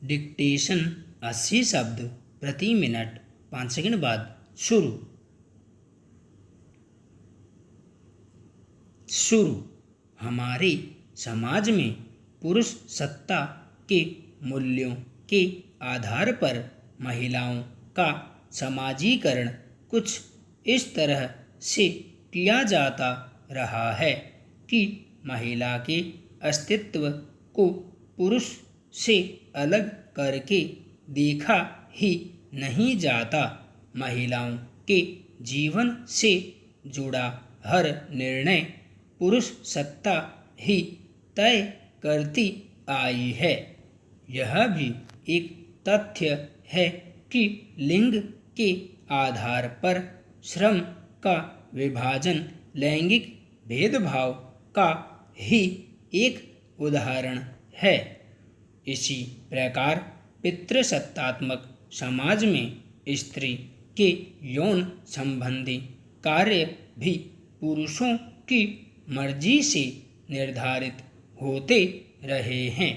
Dictation 80 शब्द प्रति minute 5 second बाद शुरू। हमारे समाज में पुरुष सत्ता के मूल्यों के आधार पर महिलाओं का समाजीकरण कुछ इस तरह से किया जाता रहा है कि महिला के अस्तित्व को पुरुष से अलग करके देखा ही नहीं जाता। महिलाओं के जीवन से जुड़ा हर निर्णय पुरुष सत्ता ही तय करती आई है। यह भी एक तथ्य है कि लिंग के आधार पर श्रम का विभाजन लैंगिक भेदभाव का ही एक उदाहरण है। इसी प्रकार पितृसत्तात्मक समाज में स्त्री के यौन संबंधी कार्य भी पुरुषों की मर्जी से निर्धारित होते रहे हैं।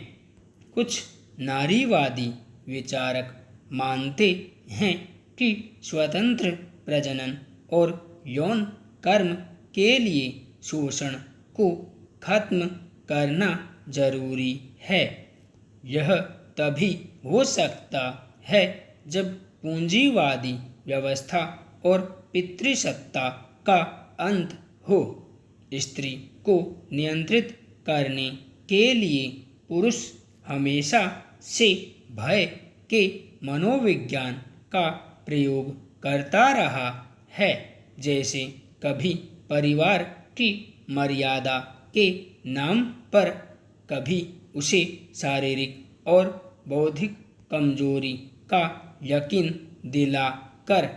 कुछ नारीवादी विचारक मानते हैं कि स्वतंत्र प्रजनन और यौन कर्म के लिए शोषण को खत्म करना जरूरी है। यह तभी हो सकता है जब पूंजीवादी व्यवस्था और पितृसत्ता का अंत हो। स्त्री को नियंत्रित करने के लिए पुरुष हमेशा से भय के मनोविज्ञान का प्रयोग करता रहा है, जैसे कभी परिवार की मर्यादा के नाम पर, कभी उसे शारीरिक और बौद्धिक कमजोरी का यकीन दिलाकर।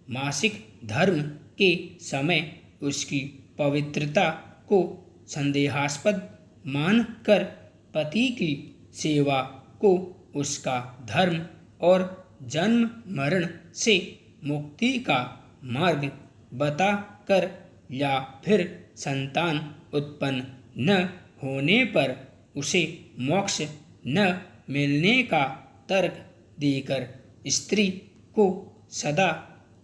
मासिक धर्म के समय उसकी पवित्रता को संदेहास्पद मानकर पति की सेवा को उसका धर्म और जन्म मरण से मुक्ति का मार्ग बताकर, या फिर संतान उत्पन्न न होने पर उसे मोक्ष न मिलने का तर्क देकर स्त्री को सदा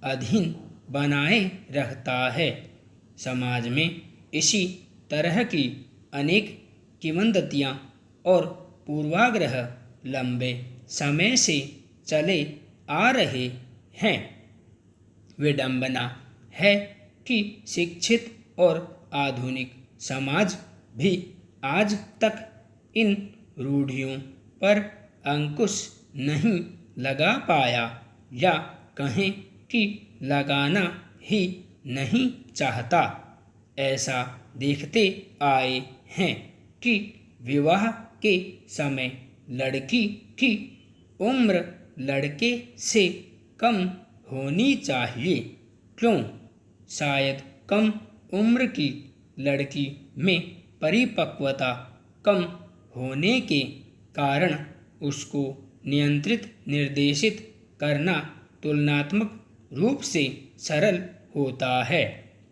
अधीन बनाए रखता है। समाज में इसी तरह की अनेक किंवदंतियाँ और पूर्वाग्रह लंबे समय से चले आ रहे हैं। विडंबना है कि शिक्षित और आधुनिक समाज भी आज तक इन रूढ़ियों पर अंकुश नहीं लगा पाया, या कहें कि लगाना ही नहीं चाहता। ऐसा देखते आए हैं कि विवाह के समय लड़की की उम्र लड़के से कम होनी चाहिए। क्यों? शायद कम उम्र की लड़की में परिपक्वता कम होने के कारण उसको नियंत्रित निर्देशित करना तुलनात्मक रूप से सरल होता है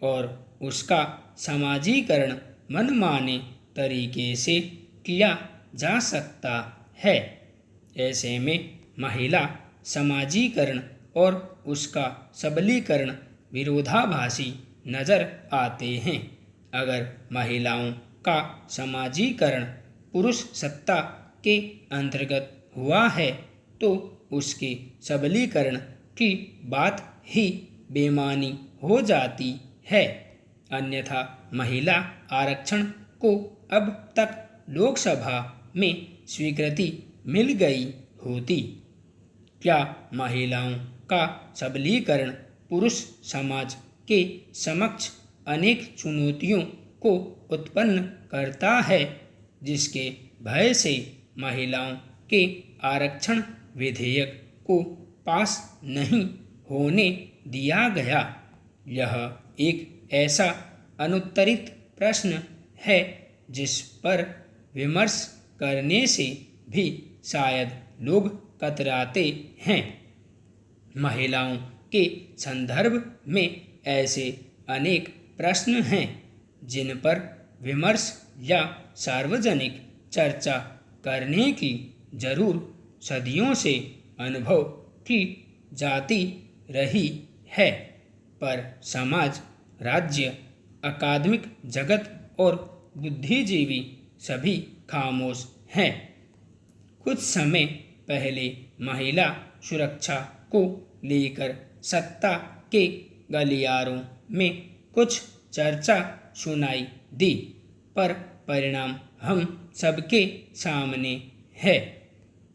और उसका समाजीकरण मनमाने तरीके से किया जा सकता है। ऐसे में महिला समाजीकरण और उसका सबलीकरण विरोधाभासी नजर आते हैं। अगर महिलाओं का समाजीकरण पुरुष सत्ता के अंतर्गत हुआ है तो उसके सबलीकरण की बात ही बेमानी हो जाती है। अन्यथा महिला आरक्षण को अब तक लोकसभा में स्वीकृति मिल गई होती। क्या महिलाओं का सबलीकरण पुरुष समाज के समक्ष अनेक चुनौतियों को उत्पन्न करता है, जिसके भय से महिलाओं के आरक्षण विधेयक को पास नहीं होने दिया गया? यह एक ऐसा अनुत्तरित प्रश्न है जिस पर विमर्श करने से भी शायद लोग कतराते हैं। महिलाओं के संदर्भ में ऐसे अनेक प्रश्न हैं जिन पर विमर्श या सार्वजनिक चर्चा करने की जरूर सदियों से अनुभव की जाती रही है, पर समाज, राज्य, अकादमिक जगत और बुद्धिजीवी सभी खामोश हैं। कुछ समय पहले महिला सुरक्षा को लेकर सत्ता के गलियारों में कुछ चर्चा सुनाई दी, पर परिणाम हम सबके सामने है।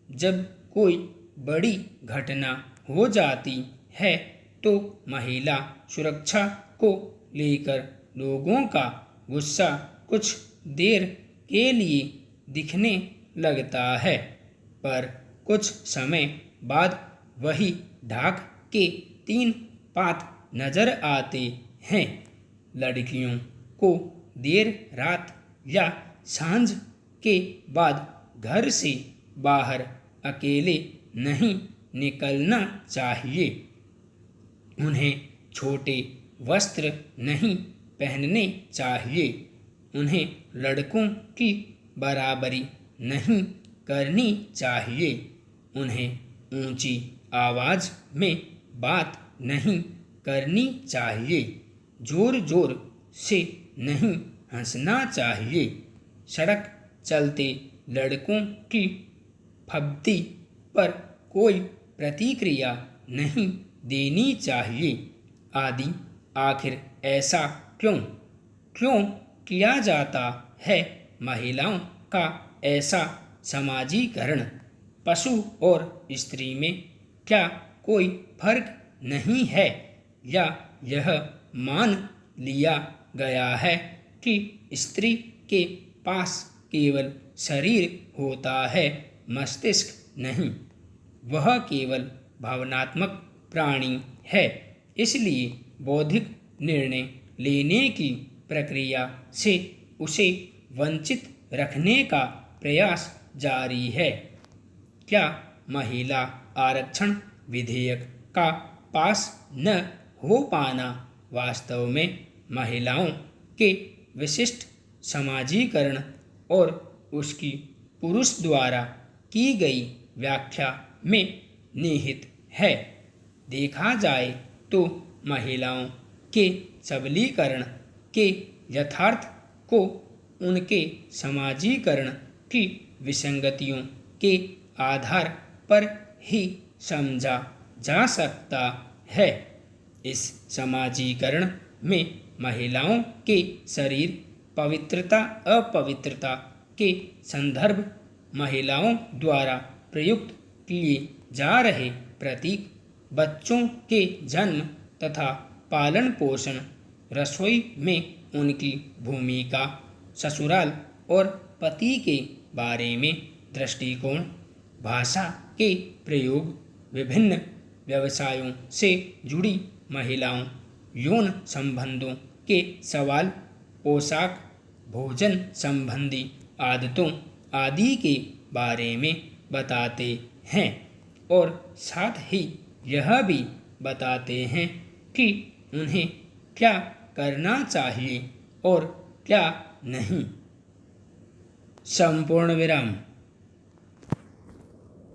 जब कोई बड़ी घटना हो जाती है तो महिला सुरक्षा को लेकर लोगों का गुस्सा कुछ देर के लिए दिखने लगता है, पर कुछ समय बाद वही ढाक के 3 पात नजर आते हैं। लड़कियों को देर रात या सांझ के बाद घर से बाहर अकेले नहीं निकलना चाहिए। उन्हें छोटे वस्त्र नहीं पहनने चाहिए। उन्हें लड़कों की बराबरी नहीं करनी चाहिए। उन्हें ऊंची आवाज़ में बात नहीं करनी चाहिए। जोर जोर से नहीं हंसना चाहिए। सड़क चलते लड़कों की फब्ती पर कोई प्रतिक्रिया नहीं देनी चाहिए, आदि। आखिर ऐसा क्यों किया जाता है? महिलाओं का ऐसा समाजीकरण पशु और स्त्री में क्या कोई फर्क नहीं है, या यह मान लिया गया है कि स्त्री के पास केवल शरीर होता है, मस्तिष्क नहीं? वह केवल भावनात्मक प्राणी है, इसलिए बौद्धिक निर्णय लेने की प्रक्रिया से उसे वंचित रखने का प्रयास जारी है। क्या महिला आरक्षण विधेयक का पास न हो पाना वास्तव में महिलाओं के विशिष्ट समाजीकरण और उसकी पुरुष द्वारा की गई व्याख्या में निहित है? देखा जाए तो महिलाओं के सबलीकरण के यथार्थ को उनके समाजीकरण की विसंगतियों के आधार पर ही समझा जा सकता है। इस समाजीकरण में महिलाओं के शरीर पवित्रता अपवित्रता के संदर्भ, महिलाओं द्वारा प्रयुक्त किए जा रहे प्रतीक, बच्चों के जन्म तथा पालन पोषण, रसोई में उनकी भूमिका, ससुराल और पति के बारे में दृष्टिकोण, भाषा के प्रयोग, विभिन्न व्यवसायों से जुड़ी महिलाओं, यौन संबंधों के सवाल, पोशाक, भोजन संबंधी आदतों आदि के बारे में बताते हैं, और साथ ही यह भी बताते हैं कि उन्हें क्या करना चाहिए और क्या नहीं। संपूर्ण विराम।